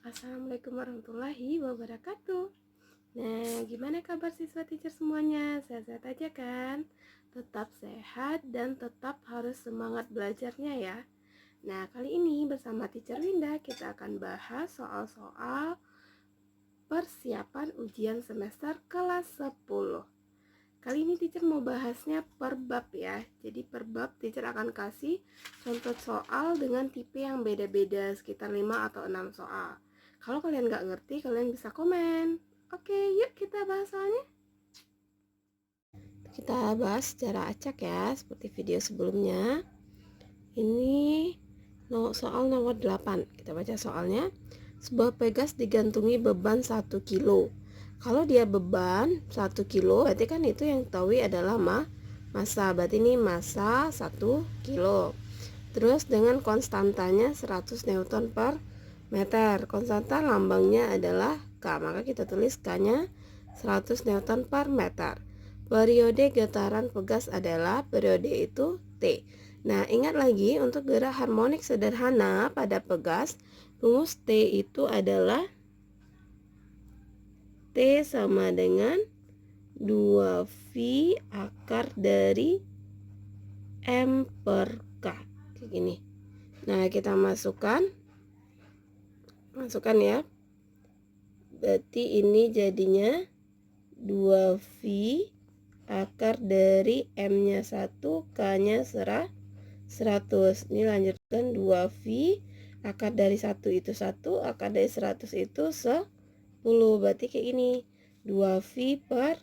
Assalamualaikum warahmatullahi wabarakatuh. Nah, gimana kabar siswa teacher semuanya? Sehat-sehat aja kan? Tetap sehat dan tetap harus semangat belajarnya ya. Nah, kali ini bersama teacher Winda kita akan bahas soal-soal persiapan ujian semester kelas 10. Kali ini teacher mau bahasnya per bab ya. Jadi per bab teacher akan kasih contoh soal dengan tipe yang beda-beda, sekitar 5 atau 6 soal. Kalau kalian nggak ngerti, kalian bisa komen. Oke, yuk kita bahas soalnya. Kita bahas secara acak ya, seperti video sebelumnya. Ini soal nomor 8. Kita baca soalnya. Sebuah pegas digantungi beban 1 kilo. Kalau dia beban 1 kilo, berarti kan itu yang diketahui adalah massa. Berarti ini massa 1 kilo. Terus dengan konstantanya 100 Newton per meter. Konstanta lambangnya adalah K. Maka kita tulis K-nya 100 Newton per meter. Periode getaran pegas adalah periode itu T. Nah, ingat lagi untuk gerak harmonik sederhana pada pegas, rumus T itu adalah T sama dengan 2V akar dari M per K. Kayak gini. Nah, kita masukkan ya. Berarti ini jadinya 2V akar dari M-nya 1, K-nya 100. Ini lanjutkan 2V akar dari 1 itu 1, akar dari 100 itu 10. Berarti kayak ini 2V per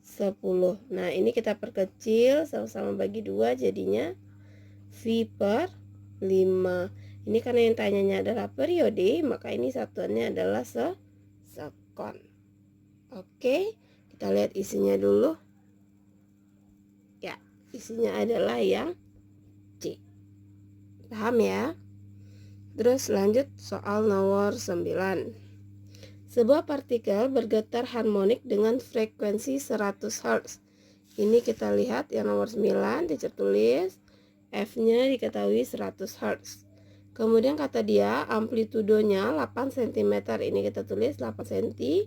10. Nah, ini kita perkecil sama-sama bagi 2 jadinya V per 5. Ini karena yang tanyanya adalah periode, maka ini satuannya adalah sekon. Oke, kita lihat isinya dulu. Ya, isinya adalah yang C. Paham ya? Terus lanjut soal nomor 9. Sebuah partikel bergetar harmonik dengan frekuensi 100 Hz. Ini kita lihat yang nomor 9, teacher tulis F-nya diketahui 100 Hz. Kemudian kata dia amplitudonya 8 cm. Ini kita tulis 8 cm.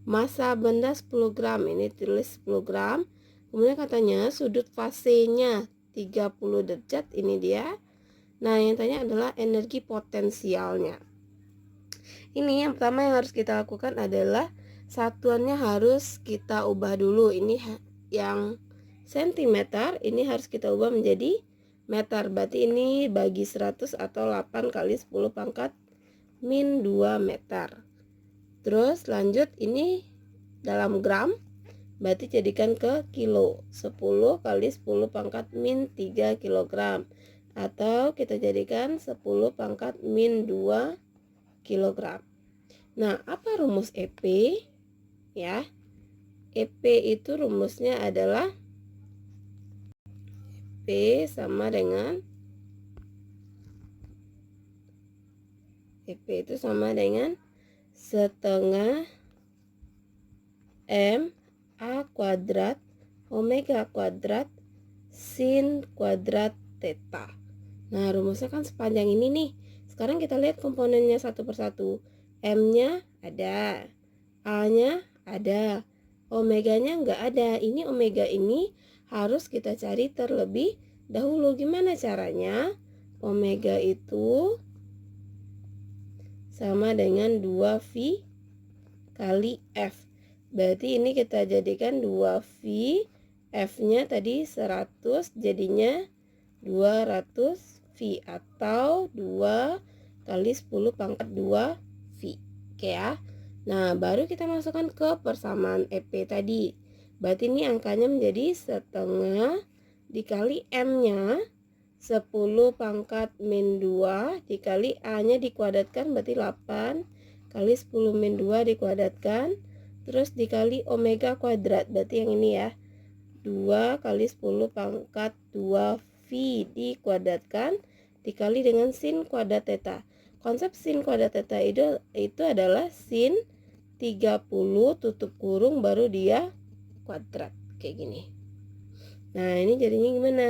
Massa benda 10 gram. Ini tulis 10 gram. Kemudian katanya sudut fasenya 30 derajat. Ini dia. Nah, yang tanya adalah energi potensialnya. Ini yang pertama yang harus kita lakukan adalah satuannya harus kita ubah dulu. Ini yang sentimeter, ini harus kita ubah menjadi meter. Berarti ini bagi 100 atau 8 kali 10 pangkat min 2 meter. Terus lanjut ini dalam gram, berarti jadikan ke kilo. 10 kali 10 pangkat min 3 kilogram. Atau kita jadikan 10 pangkat min 2 kilogram. Nah, apa rumus EP? Ya, EP itu rumusnya adalah P sama dengan EP itu sama dengan setengah M A kuadrat omega kuadrat sin kuadrat theta. Nah, rumusnya kan sepanjang ini nih. Sekarang kita lihat komponennya satu persatu. M-nya ada, A-nya ada, omeganya nggak ada. Ini omega ini harus kita cari terlebih dahulu. Gimana caranya? Omega itu sama dengan 2V kali F. Berarti ini kita jadikan 2V, F-nya tadi 100, jadinya 200 V atau 2 kali 10 pangkat 2 V. Oke ya. Nah, baru kita masukkan ke persamaan EP tadi. Berarti ini angkanya menjadi setengah dikali M-nya 10 pangkat min 2 dikali A-nya dikuadratkan, berarti 8 kali 10 min 2 dikuadratkan, terus dikali omega kuadrat, berarti yang ini ya, 2 kali 10 pangkat 2 V dikuadratkan dikali dengan sin kuadrat theta. Konsep sin kuadrat theta itu adalah sin 30 tutup kurung baru dia kuadrat kayak gini. Nah, ini jadinya gimana?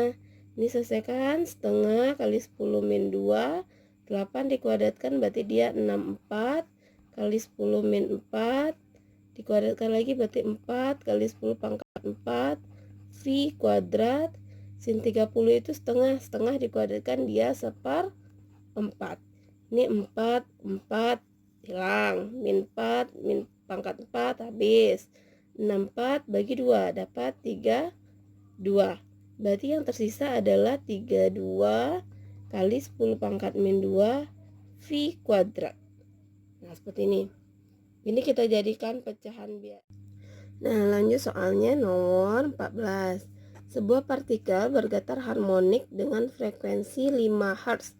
Ini selesaikan setengah kali 10 min 2 8 dikuadratkan berarti dia 64 kali 10 min 4 dikuadratkan lagi berarti 4 kali 10 pangkat 4 V kuadrat. Sin 30 itu setengah, setengah dikuadratkan dia 1/4. Ini 4 hilang, min 4 min pangkat 4 habis. 64 bagi 2 dapat 32. Berarti yang tersisa adalah 32 kali 10 pangkat min 2 V kuadrat. Nah, seperti ini. Ini kita jadikan pecahan biasa. Nah, lanjut soalnya nomor 14. Sebuah partikel bergetar harmonik dengan frekuensi 5 Hz.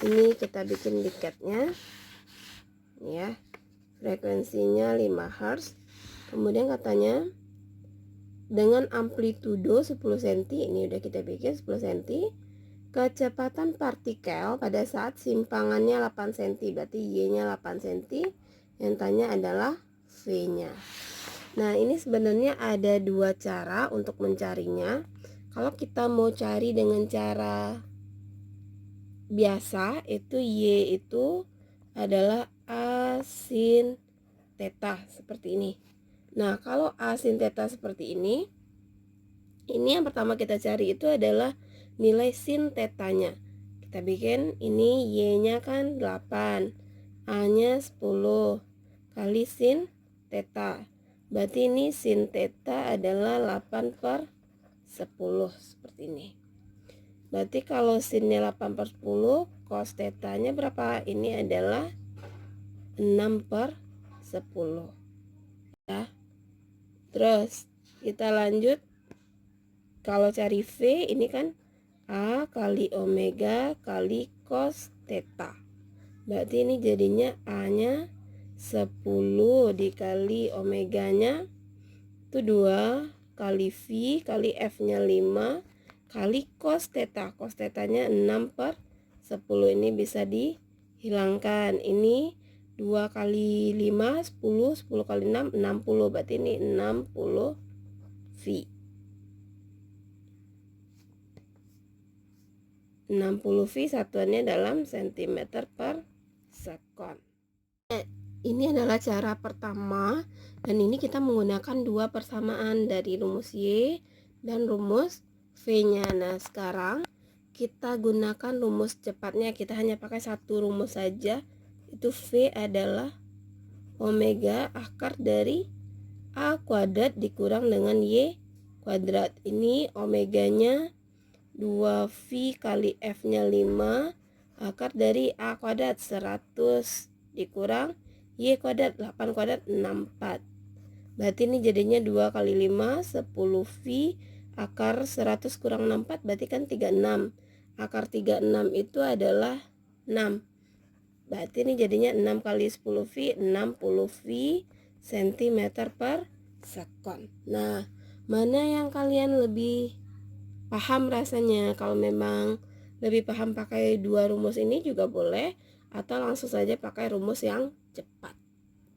Ini kita bikin diketnya. Ya. Frekuensinya 5 Hz. Kemudian katanya dengan amplitudo 10 cm, ini udah kita bikin 10 cm. Kecepatan partikel pada saat simpangannya 8 cm, berarti Y-nya 8 cm. Yang tanya adalah V-nya. Nah, ini sebenarnya ada dua cara untuk mencarinya. Kalau kita mau cari dengan cara biasa, itu Y itu adalah A sin theta seperti ini. Nah, kalau A sin theta seperti ini yang pertama kita cari itu adalah nilai sin tetanya. Kita bikin ini Y-nya kan 8, A-nya 10 kali sin theta. Berarti ini sin theta adalah 8/10 seperti ini. Berarti kalau sinnya 8/10, cos tetanya berapa? Ini adalah 6/10. Ya. Terus kita lanjut. Kalau cari V ini kan A kali omega kali cos theta. Berarti ini jadinya A-nya 10 dikali omeganya itu 2 kali V kali F-nya 5 kali cos theta. Cos tetanya 6/10. Ini bisa dihilangkan. Ini 2 kali 5 10, 10 kali 6 60. Berarti ini 60 V. 60 V satuannya dalam cm/second. Ini adalah cara pertama, dan ini kita menggunakan dua persamaan dari rumus Y dan rumus V-nya. Nah, sekarang kita gunakan rumus cepatnya. Kita hanya pakai satu rumus saja. Itu V adalah omega akar dari A kuadrat dikurang dengan Y kuadrat. Ini omeganya 2V kali F-nya 5 akar dari A kuadrat 100 dikurang Y kuadrat 8 kuadrat 64. Berarti ini jadinya 2 kali 5 10V akar 100 kurang 64 berarti kan 36. Akar 36 itu adalah 6. Berarti ini jadinya 6 kali 10V 60V cm/second. Nah, mana yang kalian lebih paham rasanya? Kalau memang lebih paham pakai dua rumus ini juga boleh, atau langsung saja pakai rumus yang cepat.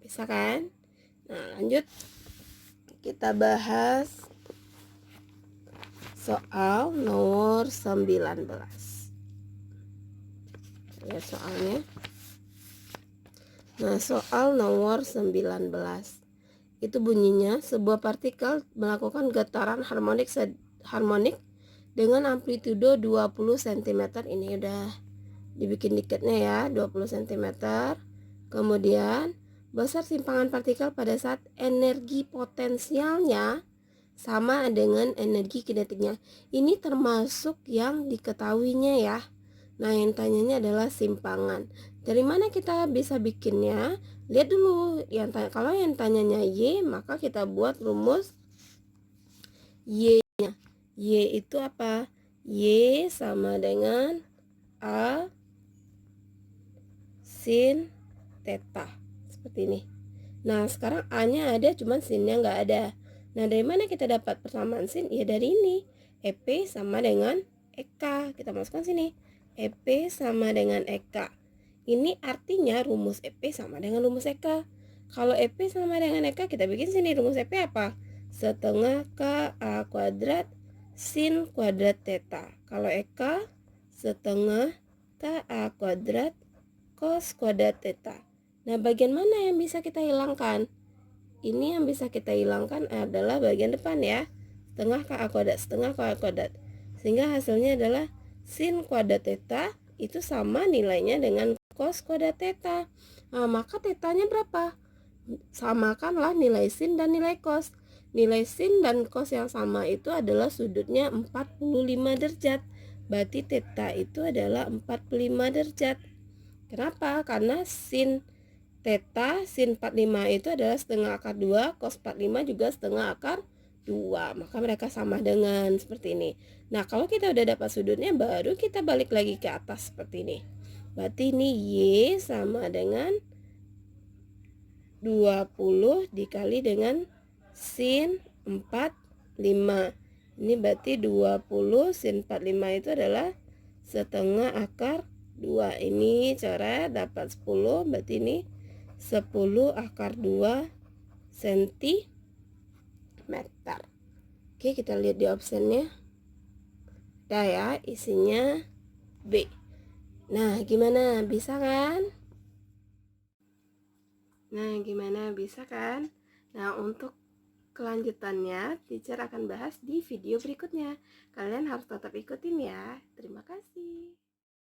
Bisa kan? Nah, lanjut kita bahas soal nomor 19. Ya, soalnya. Nah, soal nomor 19 itu bunyinya sebuah partikel melakukan getaran harmonik dengan amplitudo 20 cm. Ini udah dibikin diketnya ya, 20 cm. Kemudian besar simpangan partikel pada saat energi potensialnya sama dengan energi kinetiknya. Ini termasuk yang diketahuinya ya. Nah, yang tanyanya adalah simpangan. Dari mana kita bisa bikinnya? Lihat dulu. Kalau yang tanyanya Y, maka kita buat rumus Y-nya. Y itu apa? Y sama dengan A sin theta. Seperti ini. Nah, sekarang A-nya ada, cuman sin-nya nggak ada. Nah, dari mana kita dapat persamaan sin? Ya dari ini. EP sama dengan EK. Kita masukkan sini. EP sama dengan EK. Ini artinya rumus EP sama dengan rumus EK. Kalau EP sama dengan EK, kita bikin sini rumus EP apa? Setengah KA kuadrat sin kuadrat theta. Kalau EK setengah KA kuadrat cos kuadrat theta. Nah, bagian mana yang bisa kita hilangkan? Ini yang bisa kita hilangkan adalah bagian depan ya. Setengah KA kuadrat, setengah KA kuadrat. Sehingga hasilnya adalah sin kuadrat theta itu sama nilainya dengan cos kuadrat theta. Nah, maka tetanya berapa? Samakanlah nilai sin dan nilai cos. Nilai sin dan cos yang sama itu adalah sudutnya 45 derajat. Berarti theta itu adalah 45 derajat. Kenapa? Karena sin theta, sin 45 itu adalah setengah akar 2, cos 45 juga setengah akar 2. Maka mereka sama dengan seperti ini. Nah, kalau kita udah dapat sudutnya, baru kita balik lagi ke atas seperti ini. Berarti ini Y sama dengan 20 dikali dengan sin 45. Ini berarti 20 sin 45 itu adalah setengah akar 2. Ini cara dapat 10, berarti ini 10 akar 2 cm. Oke, kita lihat di optionnya. Ada ya, isinya B. Nah, gimana? Bisa kan? Nah, untuk kelanjutannya, teacher akan bahas di video berikutnya. Kalian harus tetap ikutin ya. Terima kasih.